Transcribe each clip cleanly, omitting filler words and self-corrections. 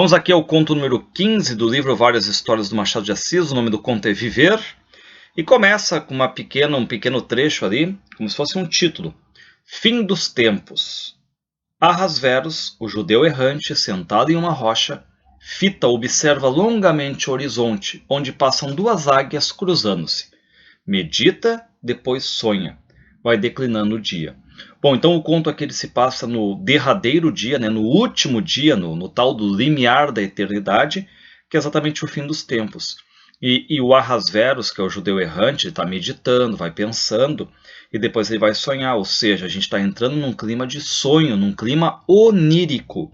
Vamos aqui ao conto número 15 do livro Várias Histórias do Machado de Assis. O nome do conto é Viver. E começa com um pequeno trecho ali, como se fosse um título. Fim dos tempos. Ahasverus, o judeu errante, sentado em uma rocha, fita observa longamente o horizonte, onde passam duas águias cruzando-se. Medita, depois sonha. Vai declinando o dia. Bom, então o conto aqui ele se passa no derradeiro dia, no último dia, no tal do limiar da eternidade, que é exatamente o fim dos tempos. E o Ahasverus, que é o judeu errante, está meditando, vai pensando, e depois ele vai sonhar, ou seja, a gente está entrando num clima de sonho, num clima onírico.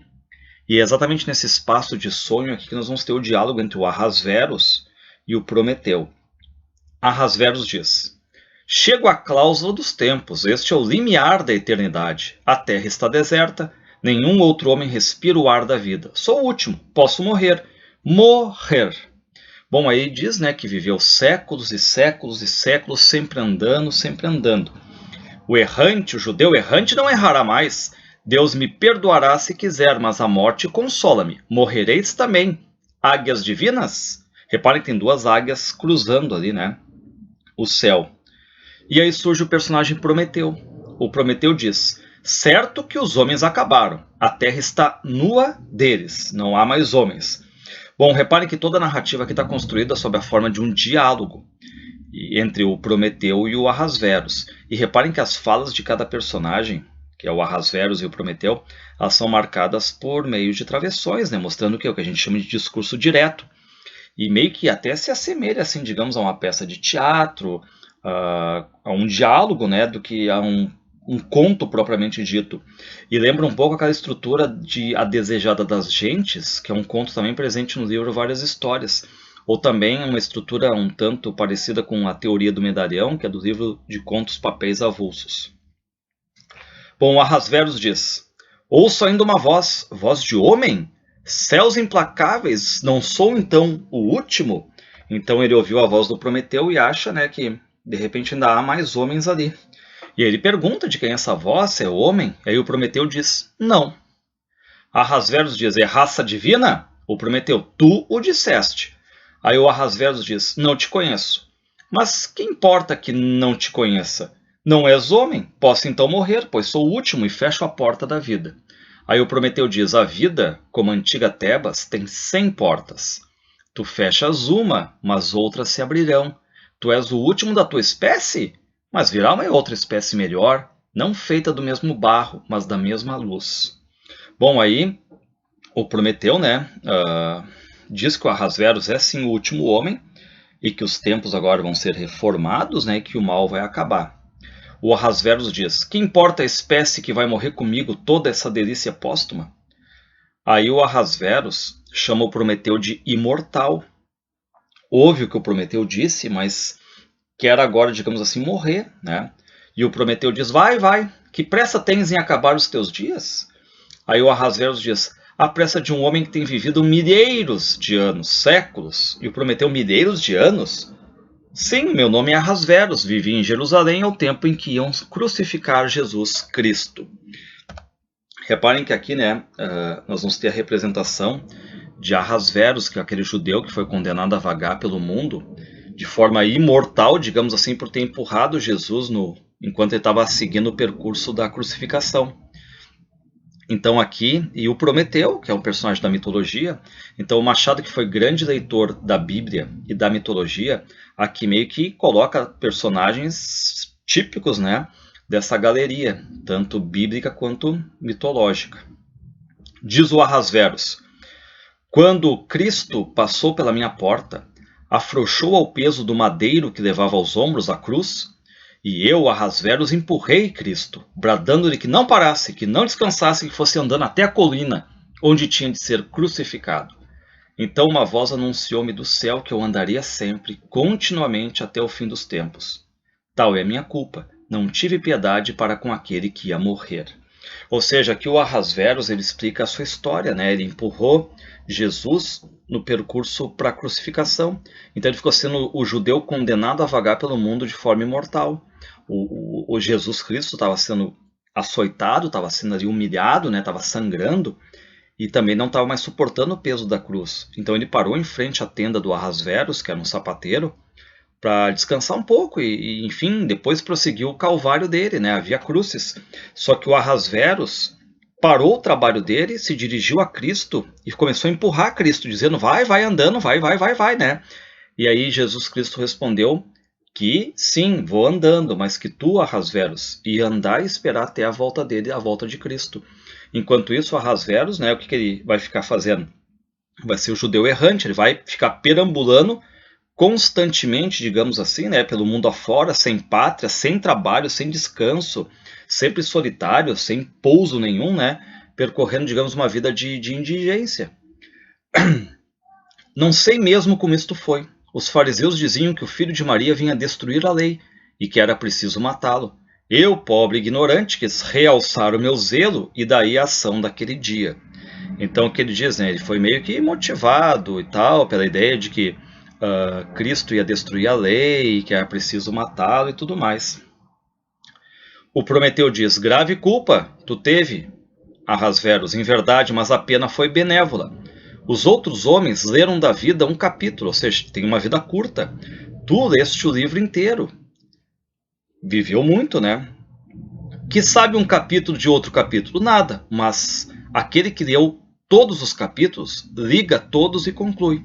E é exatamente nesse espaço de sonho aqui que nós vamos ter o diálogo entre o Ahasverus e o Prometeu. Ahasverus diz: chego à cláusula dos tempos, este é o limiar da eternidade. A terra está deserta, nenhum outro homem respira o ar da vida. Sou o último, posso morrer. Morrer. Bom, aí diz que viveu séculos e séculos e séculos, sempre andando, sempre andando. O errante, o judeu errante, não errará mais. Deus me perdoará se quiser, mas a morte consola-me. Morrereis também. Águias divinas? Reparem que tem duas águias cruzando ali, o céu. E aí surge o personagem Prometeu. O Prometeu diz: certo que os homens acabaram, a terra está nua deles, não há mais homens. Bom, reparem que toda a narrativa aqui está construída sob a forma de um diálogo entre o Prometeu e o Ahasverus. E reparem que as falas de cada personagem, que é o Ahasverus e o Prometeu, elas são marcadas por meio de travessões, mostrando que é o que a gente chama de discurso direto. E meio que até se assemelha, assim, digamos, a uma peça de teatro, a um diálogo, do que a um conto propriamente dito. E lembra um pouco aquela estrutura de A Desejada das Gentes, que é um conto também presente no livro Várias Histórias. Ou também uma estrutura um tanto parecida com A Teoria do Medalhão, que é do livro de contos Papéis Avulsos. Bom, Ahasverus diz: ouço ainda uma voz, voz de homem? Céus implacáveis, não sou então o último? Então ele ouviu a voz do Prometeu e acha que de repente ainda há mais homens ali. E aí ele pergunta de quem é essa voz, se é homem. E aí o Prometeu diz: não. Ahasverus diz: é raça divina? O Prometeu: tu o disseste. Aí o Ahasverus diz: não te conheço. Mas que importa que não te conheça? Não és homem? Posso então morrer, pois sou o último e fecho a porta da vida. Aí o Prometeu diz: a vida, como a antiga Tebas, tem 100 portas. Tu fechas uma, mas outras se abrirão. Tu és o último da tua espécie? Mas virá uma outra espécie melhor, não feita do mesmo barro, mas da mesma luz. Bom, aí o Prometeu diz que o Ahasverus é sim o último homem e que os tempos agora vão ser reformados, e que o mal vai acabar. O Ahasverus diz: que importa a espécie que vai morrer comigo toda essa delícia póstuma? Aí o Ahasverus chama o Prometeu de imortal. Ouve o que o Prometeu disse, mas quer agora, digamos assim, morrer. E o Prometeu diz: vai, que pressa tens em acabar os teus dias? Aí o Ahasverus diz: a pressa de um homem que tem vivido milheiros de anos, séculos. E o Prometeu: milheiros de anos? Sim, meu nome é Ahasverus, vivi em Jerusalém ao tempo em que iam crucificar Jesus Cristo. Reparem que aqui nós vamos ter a representação de Ahasverus, que é aquele judeu que foi condenado a vagar pelo mundo de forma imortal, digamos assim, por ter empurrado Jesus enquanto ele estava seguindo o percurso da crucificação. Então aqui, e o Prometeu, que é um personagem da mitologia, então o Machado, que foi grande leitor da Bíblia e da mitologia, aqui meio que coloca personagens típicos dessa galeria, tanto bíblica quanto mitológica. Diz o Ahasverus: quando Cristo passou pela minha porta, afrouxou ao peso do madeiro que levava aos ombros a cruz, e eu, Ahasverus, empurrei Cristo, bradando-lhe que não parasse, que não descansasse, que fosse andando até a colina, onde tinha de ser crucificado. Então uma voz anunciou-me do céu que eu andaria sempre, continuamente, até o fim dos tempos. Tal é a minha culpa, não tive piedade para com aquele que ia morrer. Ou seja, aqui o Ahasverus ele explica a sua história, Ele empurrou Jesus no percurso para a crucificação. Então ele ficou sendo o judeu condenado a vagar pelo mundo de forma imortal. O Jesus Cristo estava sendo açoitado, estava sendo ali humilhado, estava sangrando. e também não estava mais suportando o peso da cruz. Então ele parou em frente à tenda do Ahasverus, que era um sapateiro, para descansar um pouco e, enfim, depois prosseguiu o calvário dele, né, a Via Crucis. Só que o Ahasverus parou o trabalho dele, se dirigiu a Cristo e começou a empurrar Cristo, dizendo, vai andando, vai, né? E aí Jesus Cristo respondeu que sim, vou andando, mas que tu, Ahasverus, ia andar e esperar até a volta dele, a volta de Cristo. Enquanto isso, o Ahasverus, né, o que ele vai ficar fazendo? Vai ser o judeu errante, ele vai ficar perambulando constantemente, digamos assim, né, pelo mundo afora, sem pátria, sem trabalho, sem descanso, sempre solitário, sem pouso nenhum, né, percorrendo, digamos, uma vida de indigência. Não sei mesmo como isto foi. Os fariseus diziam que o filho de Maria vinha destruir a lei e que era preciso matá-lo. Eu, pobre ignorante, quis realçar o meu zelo e daí a ação daquele dia. Então, o que ele diz, né, ele foi meio que motivado e tal, pela ideia de que Cristo ia destruir a lei, que era preciso matá-lo e tudo mais. O Prometeu diz, grave culpa tu teve, Ahasverus, em verdade, mas a pena foi benévola. Os outros homens leram da vida um capítulo, ou seja, tem uma vida curta. Tu leste o livro inteiro. Viveu muito, né? Que sabe um capítulo de outro capítulo? Nada, mas aquele que leu todos os capítulos, liga todos e conclui.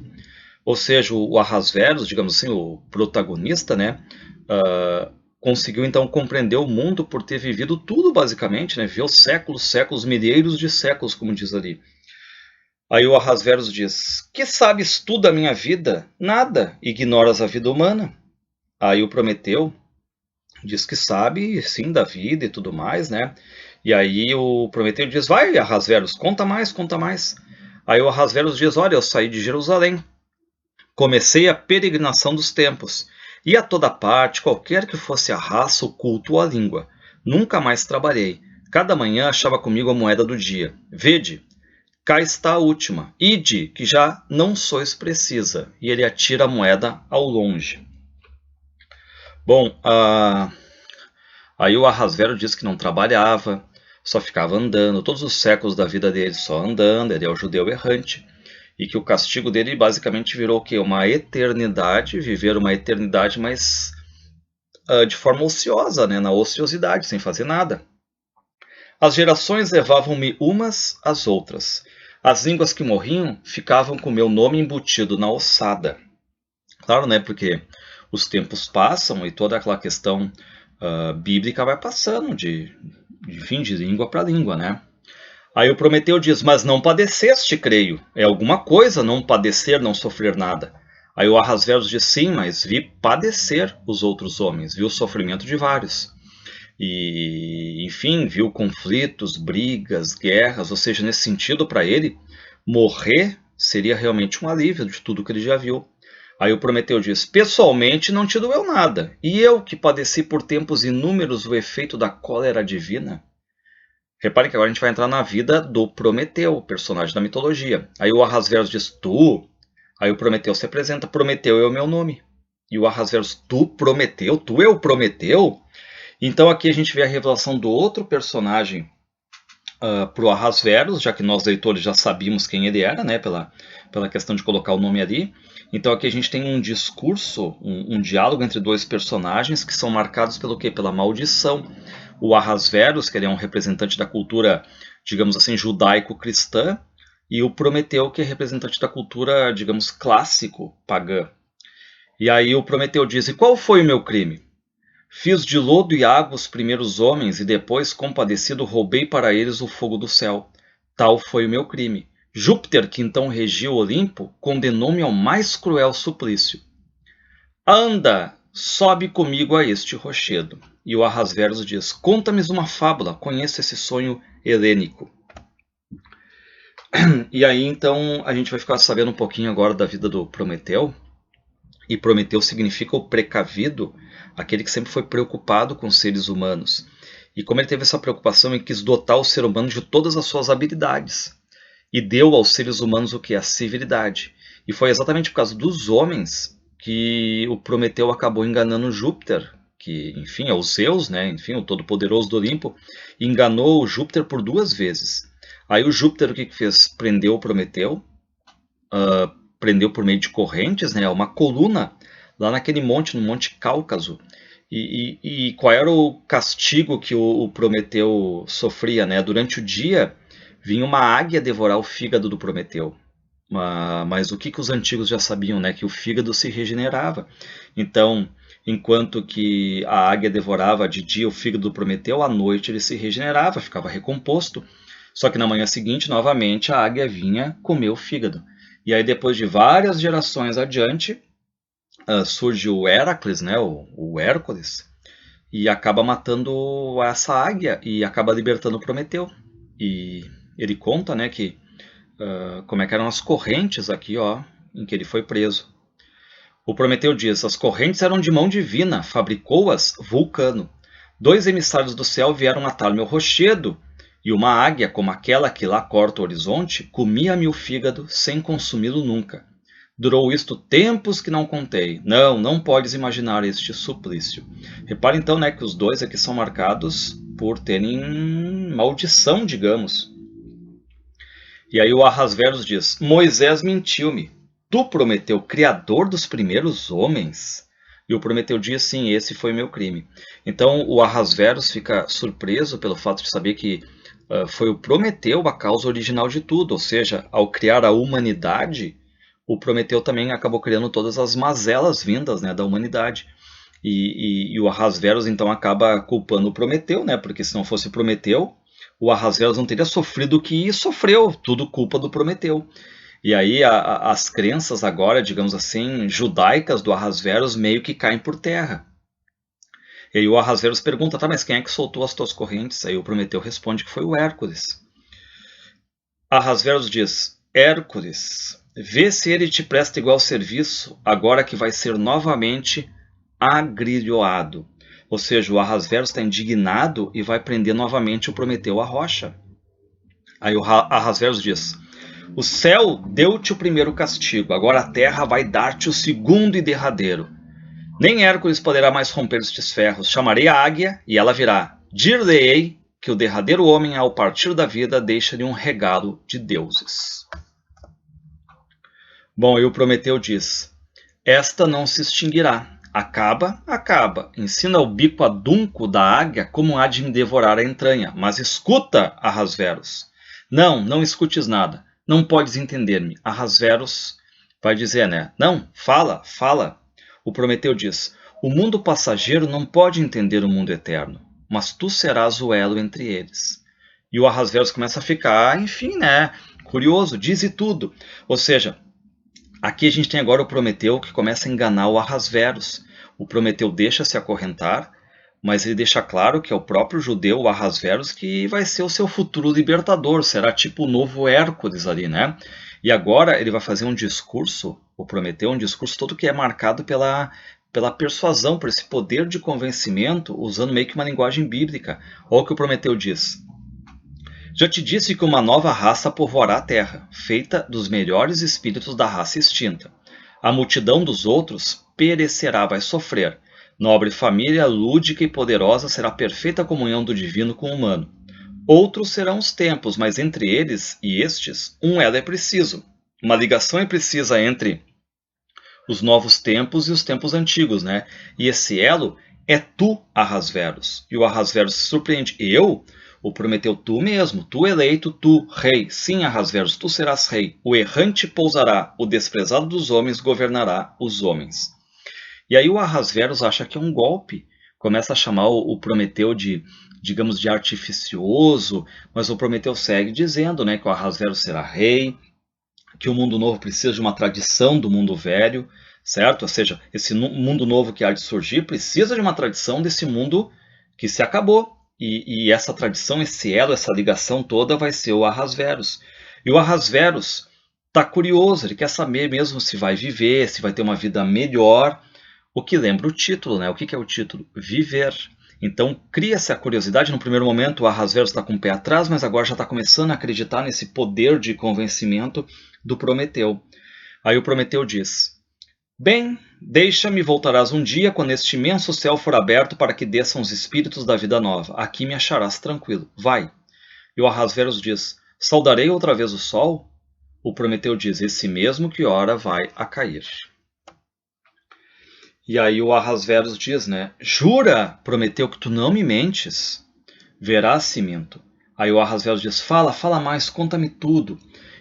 Ou seja, o Ahasverus, digamos assim, o protagonista, né, conseguiu então compreender o mundo por ter vivido tudo basicamente, né, viveu séculos, milheiros de séculos, como diz ali. Aí o Ahasverus diz, que sabes tu da minha vida? Nada, ignoras a vida humana. Aí o Prometeu diz que sabe, sim, da vida e tudo mais, né, e aí o Prometeu diz, vai Ahasverus, conta mais. Aí o Ahasverus diz, olha, eu saí de Jerusalém, comecei a peregrinação dos tempos, e a toda parte, qualquer que fosse a raça, o culto ou a língua. Nunca mais trabalhei. Cada manhã achava comigo a moeda do dia. Vede, cá está a última. Ide, que já não sois precisa. E ele atira a moeda ao longe. Bom, aí o Ahasverus diz que não trabalhava, só ficava andando, todos os séculos da vida dele só andando, ele é o judeu errante. E que o castigo dele basicamente virou o quê? Uma eternidade, viver uma eternidade, mas de forma ociosa, né? Na ociosidade, sem fazer nada. As gerações levavam-me umas às outras. As línguas que morriam ficavam com meu nome embutido na ossada. Claro, né? Porque os tempos passam e toda aquela questão bíblica vai passando de língua para língua, né? Aí o Prometeu diz, mas não padeceste, creio. É alguma coisa não padecer, não sofrer nada. Aí o Ahasverus diz, sim, mas vi padecer os outros homens, vi o sofrimento de vários. E, enfim, viu conflitos, brigas, guerras, ou seja, nesse sentido, para ele, morrer seria realmente um alívio de tudo que ele já viu. Aí o Prometeu diz, pessoalmente não te doeu nada, e eu que padeci por tempos inúmeros o efeito da cólera divina. Repare que agora a gente vai entrar na vida do Prometeu, personagem da mitologia. Aí o Ahasverus diz, tu. Aí o Prometeu se apresenta, Prometeu é o meu nome. E o Ahasverus, tu Prometeu? Tu é o Prometeu? Então aqui a gente vê a revelação do outro personagem para o Ahasverus, já que nós leitores já sabíamos quem ele era, né, pela questão de colocar o nome ali. Então aqui a gente tem um discurso, um diálogo entre dois personagens que são marcados pelo quê? Pela maldição. O Ahasverus, que ele é um representante da cultura, digamos assim, judaico-cristã, e o Prometeu, que é representante da cultura, digamos, clássico-pagã. E aí o Prometeu diz, e qual foi o meu crime? Fiz de lodo e água os primeiros homens, e depois, compadecido, roubei para eles o fogo do céu. Tal foi o meu crime. Júpiter, que então regia o Olimpo, condenou-me ao mais cruel suplício. Anda, sobe comigo a este rochedo. E o Ahasverus diz, conta-me uma fábula, conheço esse sonho helênico. E aí então a gente vai ficar sabendo um pouquinho agora da vida do Prometeu. E Prometeu significa o precavido, aquele que sempre foi preocupado com os seres humanos. E como ele teve essa preocupação, ele quis dotar o ser humano de todas as suas habilidades. E deu aos seres humanos o que? A civilidade. E foi exatamente por causa dos homens que o Prometeu acabou enganando Júpiter, que, enfim, é o Zeus, né? Enfim, o todo-poderoso do Olimpo, enganou Júpiter por 2 vezes. Aí o Júpiter o que fez? Prendeu o Prometeu, prendeu por meio de correntes, né, uma coluna lá naquele monte, no Monte Cáucaso. E qual era o castigo que o Prometeu sofria, né? Durante o dia vinha uma águia devorar o fígado do Prometeu. Mas o que os antigos já sabiam, né? Que o fígado se regenerava. Então, enquanto que a águia devorava de dia o fígado do Prometeu, à noite ele se regenerava, ficava recomposto. Só que na manhã seguinte, novamente, a águia vinha comer o fígado. E aí, depois de várias gerações adiante, surge o Heracles, né, o Hércules, e acaba matando essa águia e acaba libertando o Prometeu. E ele conta, né, que como é que eram as correntes aqui, ó, em que ele foi preso. O Prometeu diz: as correntes eram de mão divina, fabricou-as Vulcano. 2 emissários do céu vieram matar meu rochedo, e uma águia, como aquela que lá corta o horizonte, comia-me o fígado sem consumi-lo nunca. Durou isto tempos que não contei. Não podes imaginar este suplício. Repare então, né, que os dois aqui são marcados por terem maldição, digamos. E aí o Ahasverus diz: Moisés mentiu-me. Tu, Prometeu, criador dos primeiros homens? E o Prometeu diz: sim, esse foi meu crime. Então o Ahasverus fica surpreso pelo fato de saber que foi o Prometeu a causa original de tudo. Ou seja, ao criar a humanidade, o Prometeu também acabou criando todas as mazelas vindas, né, da humanidade. E o Ahasverus então acaba culpando o Prometeu, né, porque se não fosse o Prometeu, o Ahasverus não teria sofrido o que sofreu, tudo culpa do Prometeu. E aí as crenças agora, digamos assim, judaicas do Ahasverus meio que caem por terra. E aí o Ahasverus pergunta: tá, mas quem é que soltou as tuas correntes? Aí o Prometeu responde que foi o Hércules. Ahasverus diz: Hércules, vê se ele te presta igual serviço, agora que vai ser novamente agrilhoado. Ou seja, o Ahasverus está indignado e vai prender novamente o Prometeu à rocha. Aí o Ahasverus diz: o céu deu-te o primeiro castigo, agora a terra vai dar-te o segundo e derradeiro. Nem Hércules poderá mais romper estes ferros. Chamarei a águia e ela virá. Dir-lhe-ei que o derradeiro homem, ao partir da vida, deixa-lhe um regalo de deuses. Bom, e o Prometeu diz: esta não se extinguirá. Acaba, acaba. Ensina o bico adunco da águia como há de me devorar a entranha. Mas escuta, Ahasverus. Não escutes nada. Não podes entender-me. Ahasverus vai dizer, né? Não, fala. O Prometeu diz: o mundo passageiro não pode entender o mundo eterno, mas tu serás o elo entre eles. E o Ahasverus começa a ficar, enfim, né? Curioso, diz e tudo. Ou seja, aqui a gente tem agora o Prometeu que começa a enganar o Ahasverus. O Prometeu deixa se acorrentar, mas ele deixa claro que é o próprio judeu, o Ahasverus, que vai ser o seu futuro libertador. Será tipo o novo Hércules ali, né? E agora ele vai fazer um discurso, o Prometeu, um discurso todo que é marcado pela persuasão, por esse poder de convencimento, usando meio que uma linguagem bíblica. Olha o que o Prometeu diz: já te disse que uma nova raça povoará a terra, feita dos melhores espíritos da raça extinta. A multidão dos outros perecerá, vai sofrer. Nobre família, lúdica e poderosa, será a perfeita comunhão do divino com o humano. Outros serão os tempos, mas entre eles e estes, um elo é preciso. Uma ligação é precisa entre os novos tempos e os tempos antigos, né? E esse elo é tu, Ahasverus. E o Ahasverus se surpreende. Eu? O Prometeu: tu mesmo, tu eleito, tu, rei. Sim, Ahasverus, tu serás rei. O errante pousará, o desprezado dos homens governará os homens. E aí o Ahasverus acha que é um golpe. Começa a chamar o Prometeu de, digamos, de artificioso, mas o Prometeu segue dizendo, né, que o Ahasverus será rei, que o mundo novo precisa de uma tradição do mundo velho, certo? Ou seja, esse mundo novo que há de surgir precisa de uma tradição desse mundo que se acabou. E essa tradição, esse elo, essa ligação toda vai ser o Ahasverus. E o Ahasverus está curioso, ele quer saber mesmo se vai viver, se vai ter uma vida melhor. O que lembra o título, né? O que é o título? Viver. Então cria-se a curiosidade. No primeiro momento o Ahasverus está com o pé atrás, mas agora já está começando a acreditar nesse poder de convencimento do Prometeu. Aí o Prometeu diz: bem, deixa-me, voltarás um dia quando este imenso céu for aberto para que desçam os espíritos da vida nova. Aqui me acharás tranquilo. Vai. E o Ahasverus diz: Saudarei outra vez o sol? O Prometeu diz, esse mesmo que ora vai a cair. E aí o Ahasverus diz, né? Jura, Prometeu, que tu não me mentes? Verás se minto. Aí o Ahasverus diz, fala mais, conta-me tudo.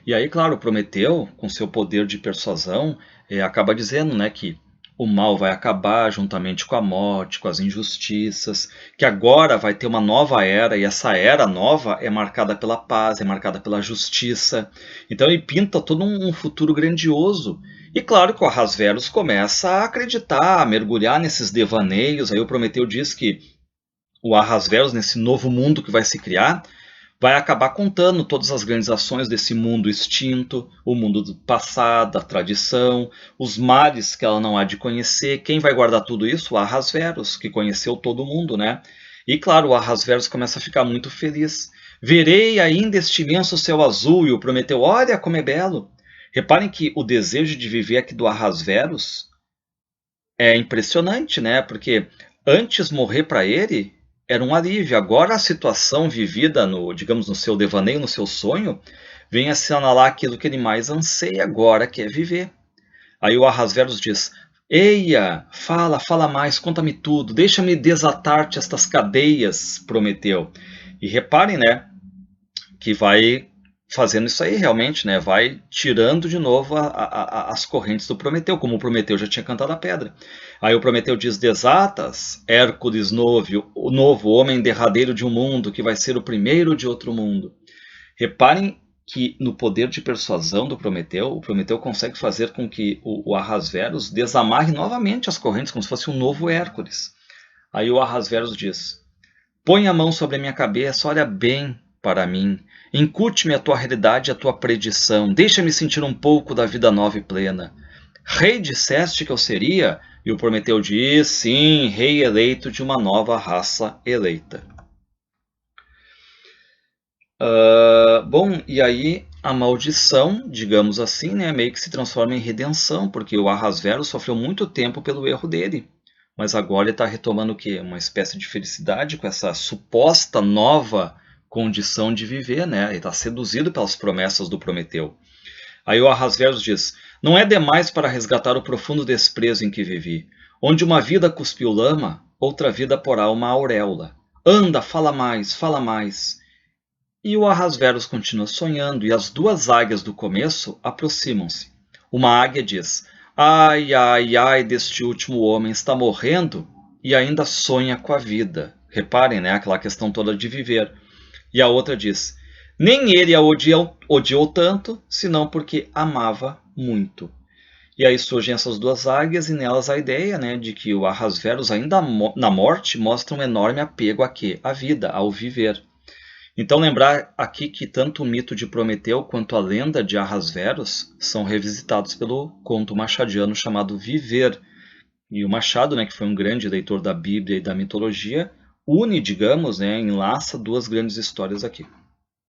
E aí, claro, o Prometeu, com seu poder de persuasão, acaba dizendo, né, que o mal vai acabar juntamente com a morte, com as injustiças, que agora vai ter uma nova era, e essa era nova é marcada pela paz, é marcada pela justiça. Então ele pinta todo um futuro grandioso. E claro que o Ahasverus começa a acreditar, a mergulhar nesses devaneios. Aí o Prometeu diz que o Ahasverus, nesse novo mundo que vai se criar, vai acabar contando todas as grandes ações desse mundo extinto, o mundo do passado, a tradição, os males que ela não há de conhecer. Quem vai guardar tudo isso? O Ahasverus, que conheceu todo mundo, né? E claro, o Ahasverus começa a ficar muito feliz. Verei ainda este imenso céu azul, e o Prometeu, olha como é belo. Reparem que o desejo de viver aqui do Ahasverus é impressionante, né? Porque antes morrer para ele era um alívio. Agora a situação vivida no, digamos, no seu devaneio, no seu sonho, vem assinalar aquilo que ele mais anseia agora, que é viver. Aí o Ahasverus diz, eia, fala mais, conta-me tudo, deixa-me desatar-te estas cadeias, Prometeu. E reparem, né, que vai fazendo isso aí realmente, né? Vai tirando de novo as correntes do Prometeu, como o Prometeu já tinha cantado a pedra. Aí o Prometeu diz, desatas, Hércules novo, o novo homem derradeiro de um mundo, que vai ser o primeiro de outro mundo. Reparem que no poder de persuasão do Prometeu, o Prometeu consegue fazer com que o Ahasverus desamarre novamente as correntes, como se fosse um novo Hércules. Aí o Ahasverus diz, põe a mão sobre a minha cabeça, olha bem para mim, incute-me a tua realidade e a tua predição, deixa-me sentir um pouco da vida nova e plena. Rei disseste que eu seria? E o Prometeu diz, sim, rei eleito de uma nova raça eleita. Bom, e aí a maldição, digamos assim, né, meio que se transforma em redenção, porque o Ahasverus sofreu muito tempo pelo erro dele. Mas agora ele está retomando o quê? Uma espécie de felicidade com essa suposta nova condição de viver, né? Ele está seduzido pelas promessas do Prometeu. Aí o Ahasverus diz, não é demais para resgatar o profundo desprezo em que vivi. Onde uma vida cuspiu lama, outra vida porá uma auréola. Anda, fala mais. E o Ahasverus continua sonhando, e as duas águias do começo aproximam-se. Uma águia diz, ai deste último homem, está morrendo e ainda sonha com a vida. Reparem, né, aquela questão toda de viver. E a outra diz, nem ele a odiou tanto, senão porque amava muito. E aí surgem essas duas águias e nelas a ideia, né, de que o Ahasverus, ainda na morte, mostra um enorme apego a quê? À vida, ao viver. Então lembrar aqui que tanto o mito de Prometeu quanto a lenda de Ahasverus são revisitados pelo conto machadiano chamado Viver. E o Machado, né, que foi um grande leitor da Bíblia e da mitologia, une, digamos, né, enlaça duas grandes histórias aqui.